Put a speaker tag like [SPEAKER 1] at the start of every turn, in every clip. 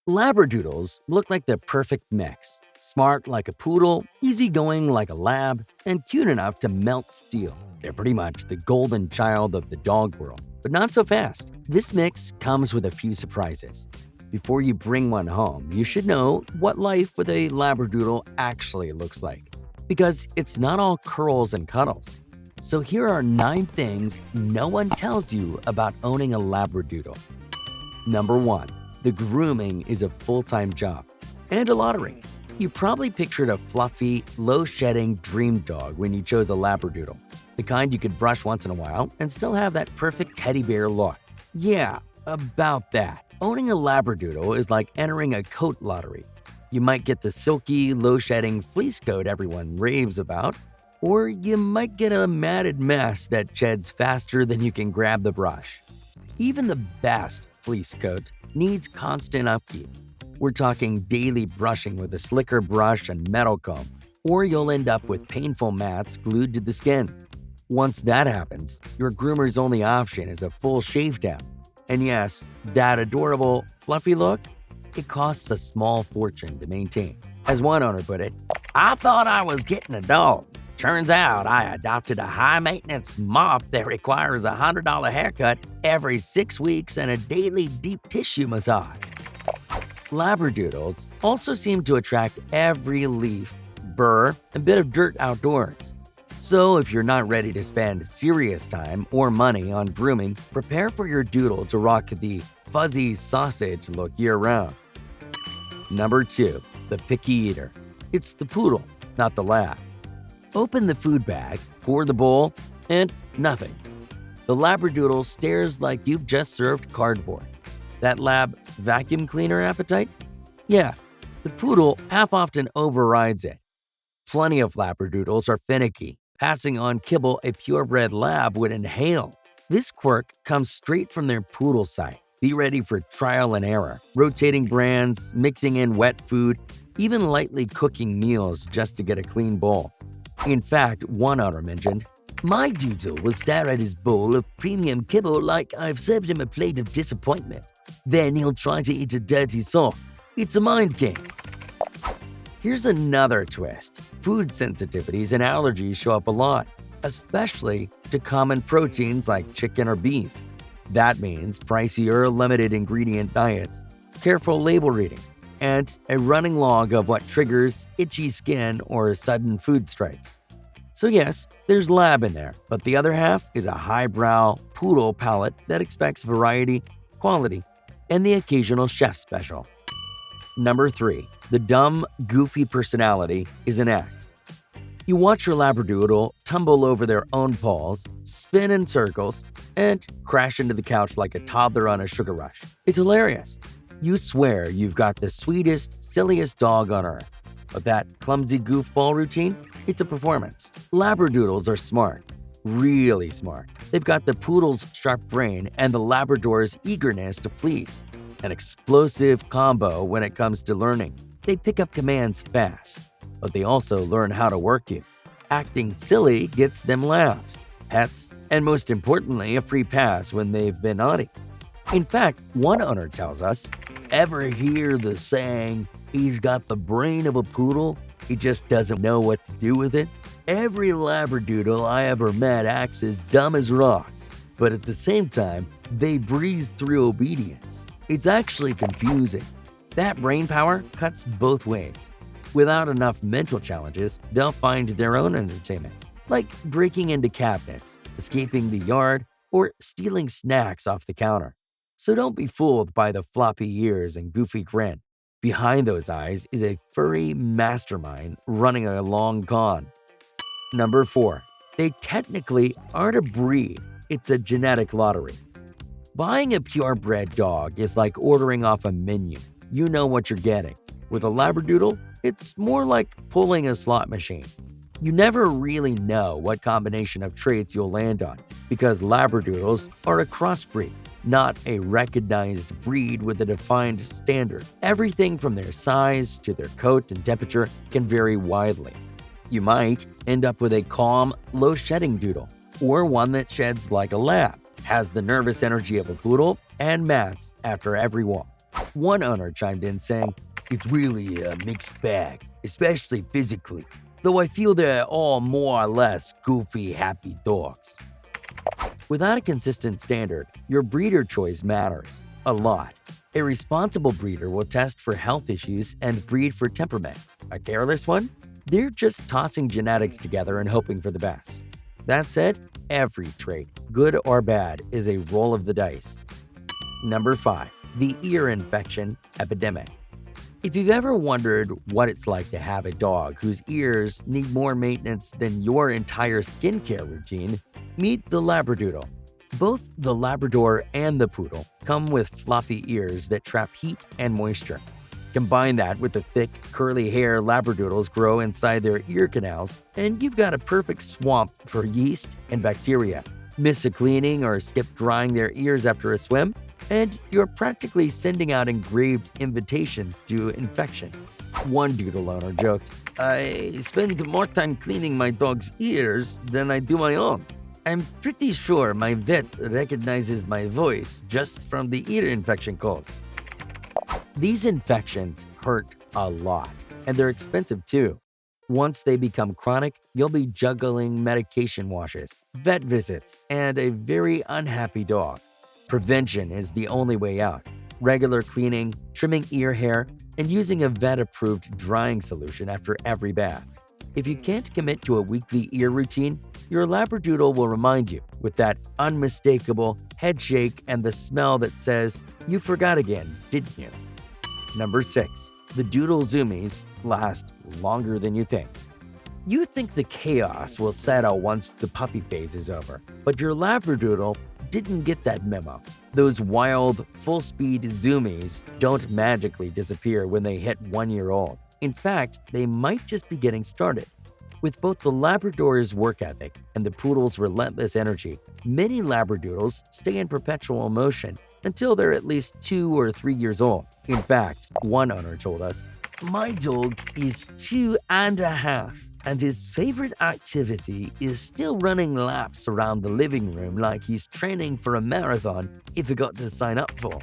[SPEAKER 1] Labradoodles look like the perfect mix. Smart like a poodle, easygoing like a lab, and cute enough to melt steel. They're pretty much the golden child of the dog world, but not so fast. This mix comes with a few surprises. Before you bring one home, you should know what life with a Labradoodle actually looks like, because it's not all curls and cuddles. So here are 9 things no one tells you about owning a Labradoodle. Number 1. The grooming is a full-time job and a lottery. You probably pictured a fluffy, low-shedding dream dog when you chose a Labradoodle, the kind you could brush once in a while and still have that perfect teddy bear look. Yeah, about that. Owning a Labradoodle is like entering a coat lottery. You might get the silky, low-shedding fleece coat everyone raves about, or you might get a matted mess that sheds faster than you can grab the brush. Even the best fleece coat needs constant upkeep. We're talking daily brushing with a slicker brush and metal comb, or you'll end up with painful mats glued to the skin. Once that happens, your groomer's only option is a full shave down. And yes, that adorable, fluffy look, it costs a small fortune to maintain. As one owner put it, "I thought I was getting a dog. Turns out I adopted a high-maintenance mop that requires a $100 haircut every 6 weeks and a daily deep tissue massage." Labradoodles also seem to attract every leaf, burr, and bit of dirt outdoors. So if you're not ready to spend serious time or money on grooming, prepare for your doodle to rock the fuzzy sausage look year-round. Number 2. The picky eater. It's the poodle, not the lab. Open the food bag, pour the bowl, and nothing. The Labradoodle stares like you've just served cardboard. That lab vacuum cleaner appetite? Yeah, the poodle half-often overrides it. Plenty of Labradoodles are finicky, passing on kibble a purebred lab would inhale. This quirk comes straight from their poodle side. Be ready for trial and error, rotating brands, mixing in wet food, even lightly cooking meals just to get a clean bowl. In fact, one owner mentioned, "My doodle will stare at his bowl of premium kibble like I've served him a plate of disappointment. Then he'll try to eat a dirty sock. It's a mind game." Here's another twist. Food sensitivities and allergies show up a lot, especially to common proteins like chicken or beef. That means pricier, limited ingredient diets, careful label reading, and a running log of what triggers itchy skin or sudden food strikes. So yes, there's lab in there, but the other half is a highbrow poodle palate that expects variety, quality, and the occasional chef special. Number 3. The dumb, goofy personality is an act. You watch your Labradoodle tumble over their own paws, spin in circles, and crash into the couch like a toddler on a sugar rush. It's hilarious. You swear you've got the sweetest, silliest dog on earth. But that clumsy goofball routine? It's a performance. Labradoodles are smart. Really smart. They've got the poodle's sharp brain and the Labrador's eagerness to please. An explosive combo when it comes to learning. They pick up commands fast, but they also learn how to work you. Acting silly gets them laughs, pets, and most importantly, a free pass when they've been naughty. In fact, one owner tells us, "Ever hear the saying, 'He's got the brain of a poodle, he just doesn't know what to do with it'? Every Labradoodle I ever met acts as dumb as rocks, but at the same time, they breeze through obedience. It's actually confusing." That brain power cuts both ways. Without enough mental challenges, they'll find their own entertainment, like breaking into cabinets, escaping the yard, or stealing snacks off the counter. So don't be fooled by the floppy ears and goofy grin. Behind those eyes is a furry mastermind running a long con. Number 4. They technically aren't a breed, it's a genetic lottery. Buying a purebred dog is like ordering off a menu. You know what you're getting. With a Labradoodle, it's more like pulling a slot machine. You never really know what combination of traits you'll land on, because Labradoodles are a crossbreed, not a recognized breed with a defined standard. Everything from their size to their coat and temperature can vary widely. You might end up with a calm, low-shedding doodle, or one that sheds like a lab, has the nervous energy of a poodle, and mats after every walk. One owner chimed in saying, "It's really a mixed bag, especially physically, though I feel they're all more or less goofy, happy dogs." Without a consistent standard, your breeder choice matters a lot. A responsible breeder will test for health issues and breed for temperament. A careless one? They're just tossing genetics together and hoping for the best. That said, every trait, good or bad, is a roll of the dice. Number 5. The ear infection epidemic. If you've ever wondered what it's like to have a dog whose ears need more maintenance than your entire skincare routine, meet the Labradoodle. Both the Labrador and the Poodle come with floppy ears that trap heat and moisture. Combine that with the thick, curly hair Labradoodles grow inside their ear canals, and you've got a perfect swamp for yeast and bacteria. Miss a cleaning or skip drying their ears after a swim, and you're practically sending out engraved invitations to infection. One doodle owner joked, "I spend more time cleaning my dog's ears than I do my own. I'm pretty sure my vet recognizes my voice just from the ear infection calls." These infections hurt a lot, and they're expensive too. Once they become chronic, you'll be juggling medication washes, vet visits, and a very unhappy dog. Prevention is the only way out. Regular cleaning, trimming ear hair, and using a vet-approved drying solution after every bath. If you can't commit to a weekly ear routine, your Labradoodle will remind you with that unmistakable head shake and the smell that says, "You forgot again, didn't you?" Number 6. The Doodle Zoomies last longer than you think. You think the chaos will settle once the puppy phase is over, but your Labradoodle didn't get that memo. Those wild, full-speed zoomies don't magically disappear when they hit 1 year old. In fact, they might just be getting started. With both the Labrador's work ethic and the Poodle's relentless energy, many Labradoodles stay in perpetual motion until they're at least 2 or 3 years old. In fact, one owner told us, "My dog is 2.5, and his favorite activity is still running laps around the living room like he's training for a marathon he forgot to sign up for."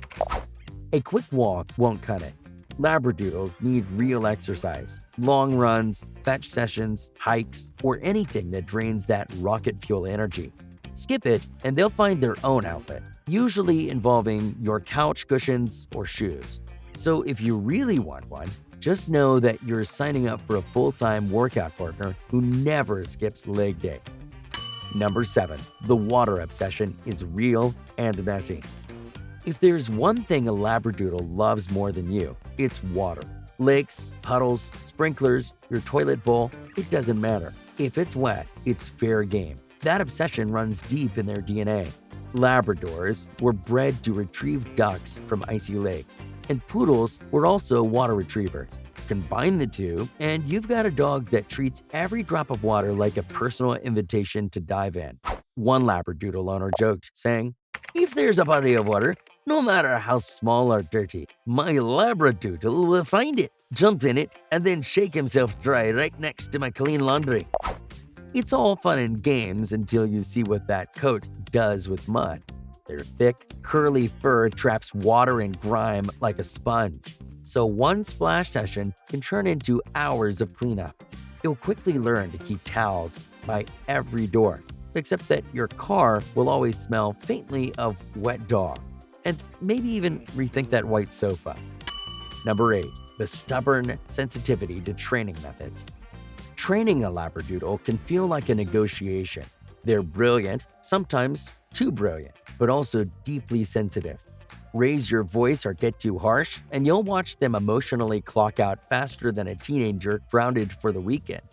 [SPEAKER 1] A quick walk won't cut it. Labradoodles need real exercise, long runs, fetch sessions, hikes, or anything that drains that rocket fuel energy. Skip it, and they'll find their own outlet, usually involving your couch cushions or shoes. So if you really want one, just know that you're signing up for a full-time workout partner who never skips leg day. Number 7. The water obsession is real and messy. If there's one thing a Labradoodle loves more than you, it's water. Lakes, puddles, sprinklers, your toilet bowl, it doesn't matter. If it's wet, it's fair game. That obsession runs deep in their DNA. Labradors were bred to retrieve ducks from icy lakes, and Poodles were also water retrievers. Combine the two, and you've got a dog that treats every drop of water like a personal invitation to dive in. One Labradoodle owner joked, saying, "If there's a body of water, no matter how small or dirty, my Labradoodle will find it, jump in it, and then shake himself dry right next to my clean laundry." It's all fun and games until you see what that coat does with mud. Their thick, curly fur traps water and grime like a sponge. So one splash session can turn into hours of cleanup. You'll quickly learn to keep towels by every door, except that your car will always smell faintly of wet dog. And maybe even rethink that white sofa. Number 8. The stubborn sensitivity to training methods. Training a Labradoodle can feel like a negotiation. They're brilliant, sometimes too brilliant, but also deeply sensitive. Raise your voice or get too harsh, and you'll watch them emotionally clock out faster than a teenager grounded for the weekend.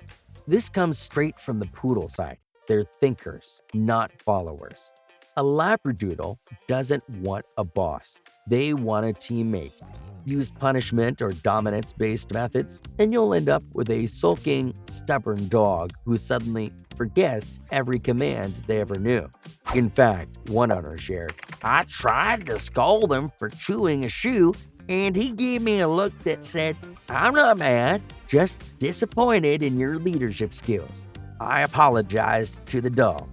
[SPEAKER 1] This comes straight from the Poodle side. They're thinkers, not followers. A Labradoodle doesn't want a boss. They want a teammate. Use punishment or dominance-based methods, and you'll end up with a sulking, stubborn dog who suddenly forgets every command they ever knew. In fact, one owner shared, "I tried to scold him for chewing a shoe, and he gave me a look that said, 'I'm not mad, just disappointed in your leadership skills.' I apologized to the dog."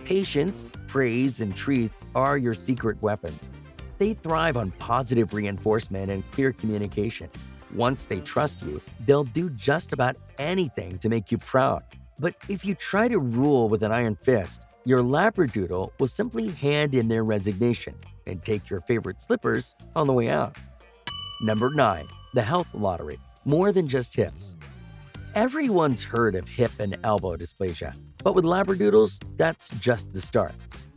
[SPEAKER 1] Patience, praise, and treats are your secret weapons. They thrive on positive reinforcement and clear communication. Once they trust you, they'll do just about anything to make you proud. But if you try to rule with an iron fist, your Labradoodle will simply hand in their resignation and take your favorite slippers on the way out. Number 9. The health lottery. More than just hips. Everyone's heard of hip and elbow dysplasia, but with Labradoodles, that's just the start.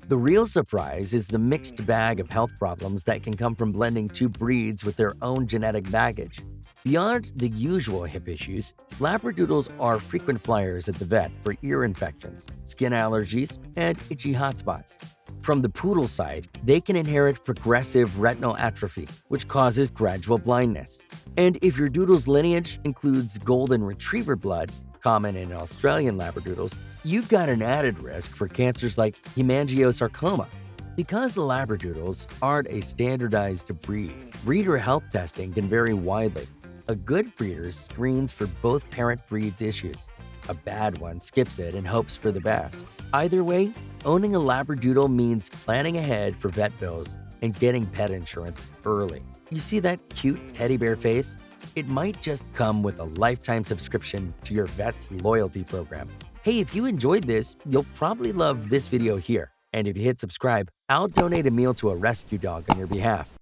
[SPEAKER 1] The real surprise is the mixed bag of health problems that can come from blending two breeds with their own genetic baggage. Beyond the usual hip issues, Labradoodles are frequent flyers at the vet for ear infections, skin allergies, and itchy hotspots. From the Poodle side, they can inherit progressive retinal atrophy, which causes gradual blindness. And if your doodle's lineage includes golden retriever blood, common in Australian Labradoodles, you've got an added risk for cancers like hemangiosarcoma. Because the Labradoodles aren't a standardized breed, breeder health testing can vary widely. A good breeder screens for both parent breeds' issues. A bad one skips it and hopes for the best. Either way, owning a Labradoodle means planning ahead for vet bills and getting pet insurance early. You see that cute teddy bear face? It might just come with a lifetime subscription to your vet's loyalty program. Hey, if you enjoyed this, you'll probably love this video here. And if you hit subscribe, I'll donate a meal to a rescue dog on your behalf.